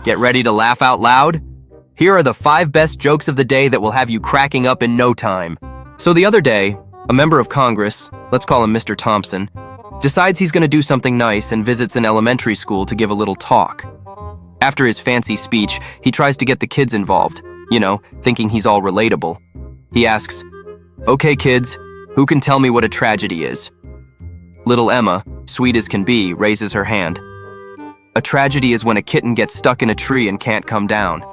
Get ready to laugh out loud? Here are the 5 best jokes of the day that will have you cracking up in no time. So the other day, a member of Congress, let's call him Mr. Thompson, decides he's going to do something nice and visits an elementary school to give a little talk. After his fancy speech, he tries to get the kids involved, thinking he's all relatable. He asks, "Okay, kids, who can tell me what a tragedy is?" Little Emma, sweet as can be, raises her hand. "A tragedy is when a kitten gets stuck in a tree and can't come down."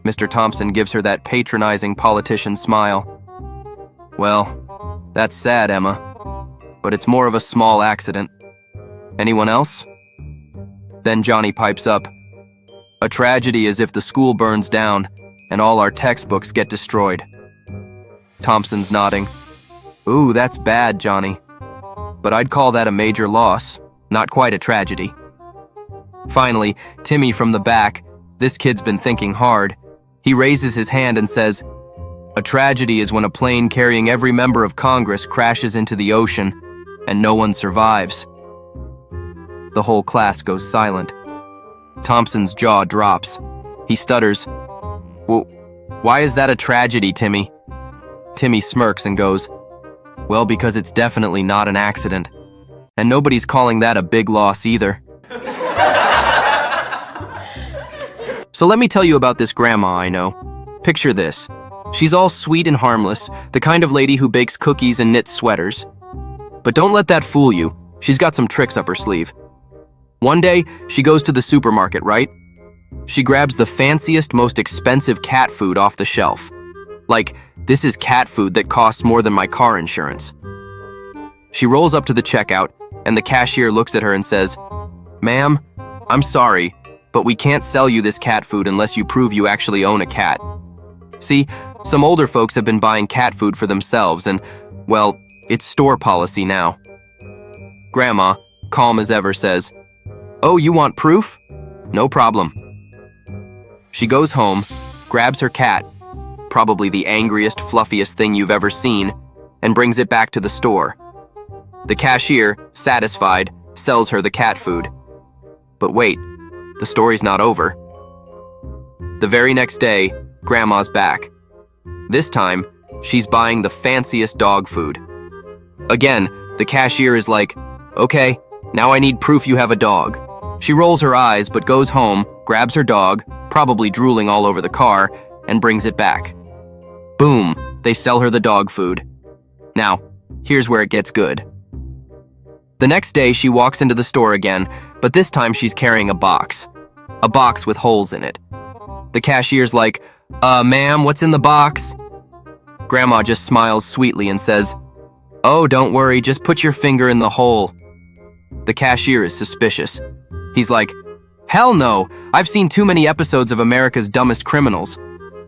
Mr. Thompson gives her that patronizing politician smile. "Well, that's sad, Emma, but it's more of a small accident. Anyone else?" Then Johnny pipes up, "A tragedy is if the school burns down and all our textbooks get destroyed." Thompson's nodding. "Ooh, that's bad, Johnny. But I'd call that a major loss, not quite a tragedy." Finally, Timmy from the back, this kid's been thinking hard. He raises his hand and says, "A tragedy is when a plane carrying every member of Congress crashes into the ocean and no one survives." The whole class goes silent. Thompson's jaw drops. He stutters, "Well, why is that a tragedy, Timmy?" Timmy smirks and goes, "Well, because it's definitely not an accident. And nobody's calling that a big loss either." So let me tell you about this grandma I know. Picture this. She's all sweet and harmless, the kind of lady who bakes cookies and knits sweaters. But don't let that fool you. She's got some tricks up her sleeve. One day, she goes to the supermarket, right? She grabs the fanciest, most expensive cat food off the shelf. Like, this is cat food that costs more than my car insurance. She rolls up to the checkout, and the cashier looks at her and says, "Ma'am, I'm sorry, but we can't sell you this cat food unless you prove you actually own a cat." See, some older folks have been buying cat food for themselves, and, well, it's store policy now. Grandma, calm as ever, says, "Oh, you want proof? No problem." She goes home, grabs her cat, probably the angriest, fluffiest thing you've ever seen, and brings it back to the store. The cashier, satisfied, sells her the cat food. But wait, the story's not over. The very next day, Grandma's back. This time, she's buying the fanciest dog food. Again, the cashier is like, "Okay, now I need proof you have a dog." She rolls her eyes but goes home, grabs her dog, probably drooling all over the car, and brings it back. Boom, they sell her the dog food. Now, here's where it gets good. The next day, she walks into the store again, but this time she's carrying a box. A box with holes in it. The cashier's like, "Ma'am, what's in the box?" Grandma just smiles sweetly and says, "Oh, don't worry, just put your finger in the hole." The cashier is suspicious. He's like, "Hell no, I've seen too many episodes of America's Dumbest Criminals.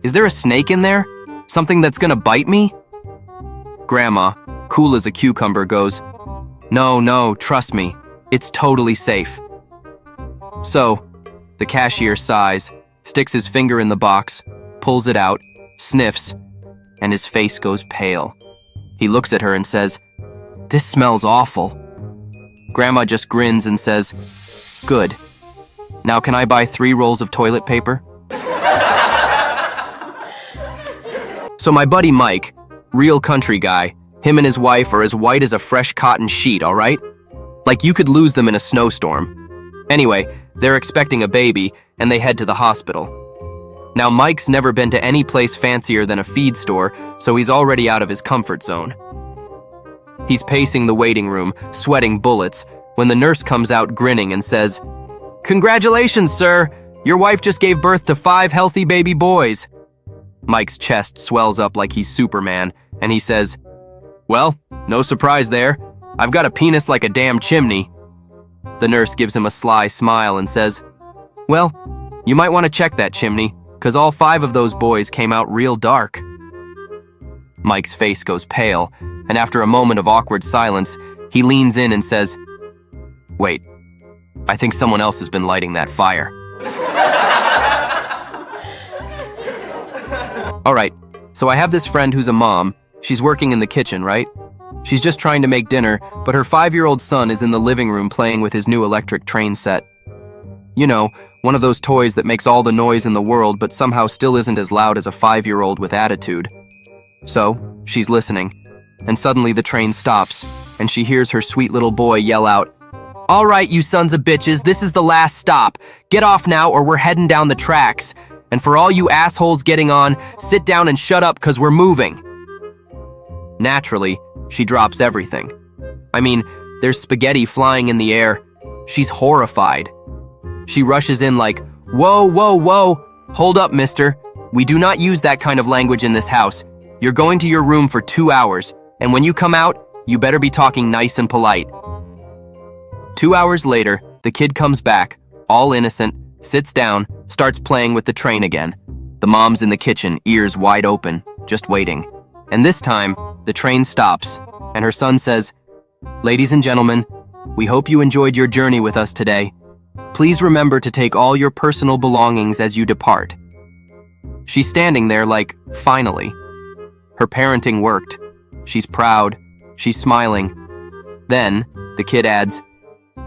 Is there a snake in there? Something that's gonna bite me?" Grandma, cool as a cucumber, goes, No, trust me, it's totally safe." So, the cashier sighs, sticks his finger in the box, pulls it out, sniffs, and his face goes pale. He looks at her and says, "This smells awful." Grandma just grins and says, "Good. Now can I buy 3 rolls of toilet paper?" So my buddy Mike, real country guy, him and his wife are as white as a fresh cotton sheet, all right? Like you could lose them in a snowstorm. Anyway, they're expecting a baby, and they head to the hospital. Now Mike's never been to any place fancier than a feed store, so he's already out of his comfort zone. He's pacing the waiting room, sweating bullets, when the nurse comes out grinning and says, "Congratulations, sir! Your wife just gave birth to 5 healthy baby boys." Mike's chest swells up like he's Superman, and he says, "Well, no surprise there. I've got a penis like a damn chimney." The nurse gives him a sly smile and says, "Well, you might want to check that chimney, 'cause all 5 of those boys came out real dark." Mike's face goes pale, and after a moment of awkward silence, he leans in and says, "Wait, I think someone else has been lighting that fire." All right, so I have this friend who's a mom. She's working in the kitchen, right? She's just trying to make dinner, but her 5-year-old son is in the living room playing with his new electric train set. You know, one of those toys that makes all the noise in the world but somehow still isn't as loud as a 5-year-old with attitude. So, she's listening, and suddenly the train stops, and she hears her sweet little boy yell out, "All right, you sons of bitches, this is the last stop. Get off now or we're heading down the tracks. And for all you assholes getting on, sit down and shut up 'cause we're moving." Naturally, she drops everything. I mean, there's spaghetti flying in the air. She's horrified. She rushes in like, "Whoa, whoa, whoa. Hold up, mister. We do not use that kind of language in this house. You're going to your room for 2 hours, and when you come out, you better be talking nice and polite." 2 hours later, the kid comes back, all innocent, sits down, starts playing with the train again. The mom's in the kitchen, ears wide open, just waiting. And this time, the train stops, and her son says, "Ladies and gentlemen, we hope you enjoyed your journey with us today. Please remember to take all your personal belongings as you depart." She's standing there like, finally. Her parenting worked. She's proud. She's smiling. Then, the kid adds,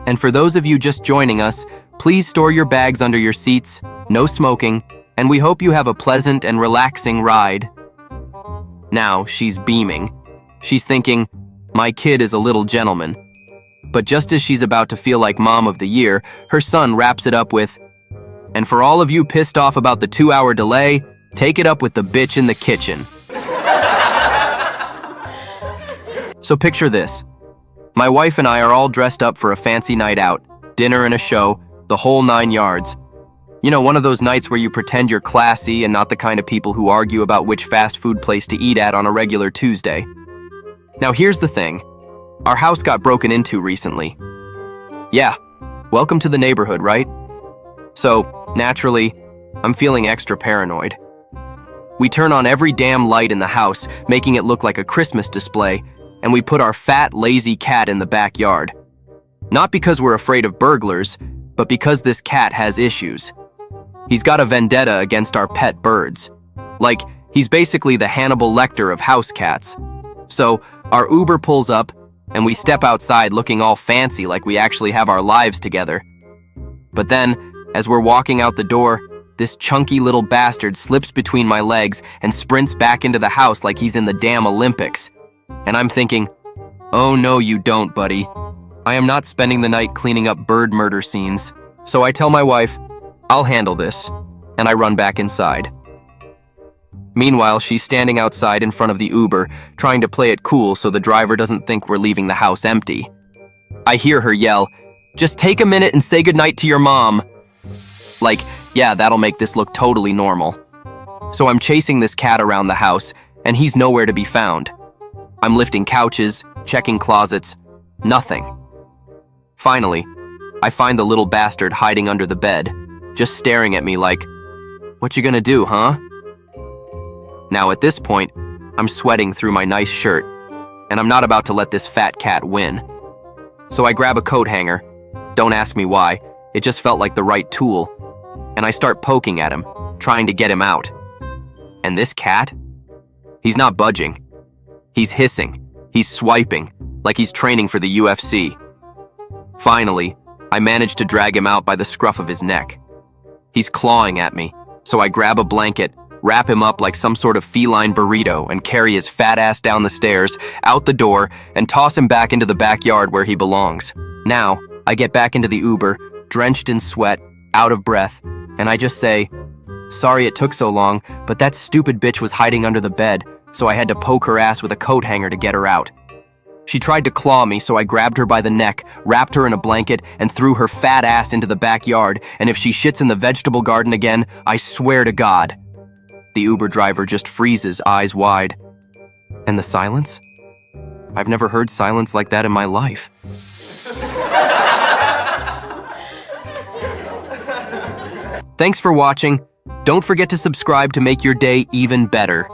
"And for those of you just joining us, please store your bags under your seats, no smoking, and we hope you have a pleasant and relaxing ride." Now, she's beaming. She's thinking, my kid is a little gentleman. But just as she's about to feel like Mom of the Year, her son wraps it up with, "And for all of you pissed off about the 2-hour delay, take it up with the bitch in the kitchen." So picture this. My wife and I are all dressed up for a fancy night out, dinner and a show, the whole 9 yards. You know, one of those nights where you pretend you're classy and not the kind of people who argue about which fast food place to eat at on a regular Tuesday. Now here's the thing. Our house got broken into recently. Yeah, welcome to the neighborhood, right? So, naturally, I'm feeling extra paranoid. We turn on every damn light in the house, making it look like a Christmas display, and we put our fat, lazy cat in the backyard. Not because we're afraid of burglars, but because this cat has issues. He's got a vendetta against our pet birds. Like, he's basically the Hannibal Lecter of house cats. So, our Uber pulls up, and we step outside looking all fancy like we actually have our lives together. But then, as we're walking out the door, this chunky little bastard slips between my legs and sprints back into the house like he's in the damn Olympics. And I'm thinking, oh no you don't, buddy. I am not spending the night cleaning up bird murder scenes. So I tell my wife, I'll handle this, and I run back inside. Meanwhile, she's standing outside in front of the Uber, trying to play it cool so the driver doesn't think we're leaving the house empty. I hear her yell, "Just take a minute and say goodnight to your mom." Like, yeah, that'll make this look totally normal. So I'm chasing this cat around the house, and he's nowhere to be found. I'm lifting couches, checking closets, nothing. Finally, I find the little bastard hiding under the bed, just staring at me like, "What you gonna do, huh?" Now at this point, I'm sweating through my nice shirt, and I'm not about to let this fat cat win. So I grab a coat hanger. Don't ask me why, it just felt like the right tool. And I start poking at him, trying to get him out. And this cat? He's not budging. He's hissing. He's swiping, like he's training for the UFC. Finally, I manage to drag him out by the scruff of his neck. He's clawing at me, so I grab a blanket, wrap him up like some sort of feline burrito, and carry his fat ass down the stairs, out the door, and toss him back into the backyard where he belongs. Now, I get back into the Uber, drenched in sweat, out of breath, and I just say, "Sorry it took so long, but that stupid bitch was hiding under the bed, so I had to poke her ass with a coat hanger to get her out." She tried to claw me, so I grabbed her by the neck, wrapped her in a blanket, and threw her fat ass into the backyard, and if she shits in the vegetable garden again, I swear to God. The Uber driver just freezes, eyes wide. And the silence? I've never heard silence like that in my life. Thanks for watching. Don't forget to subscribe to make your day even better.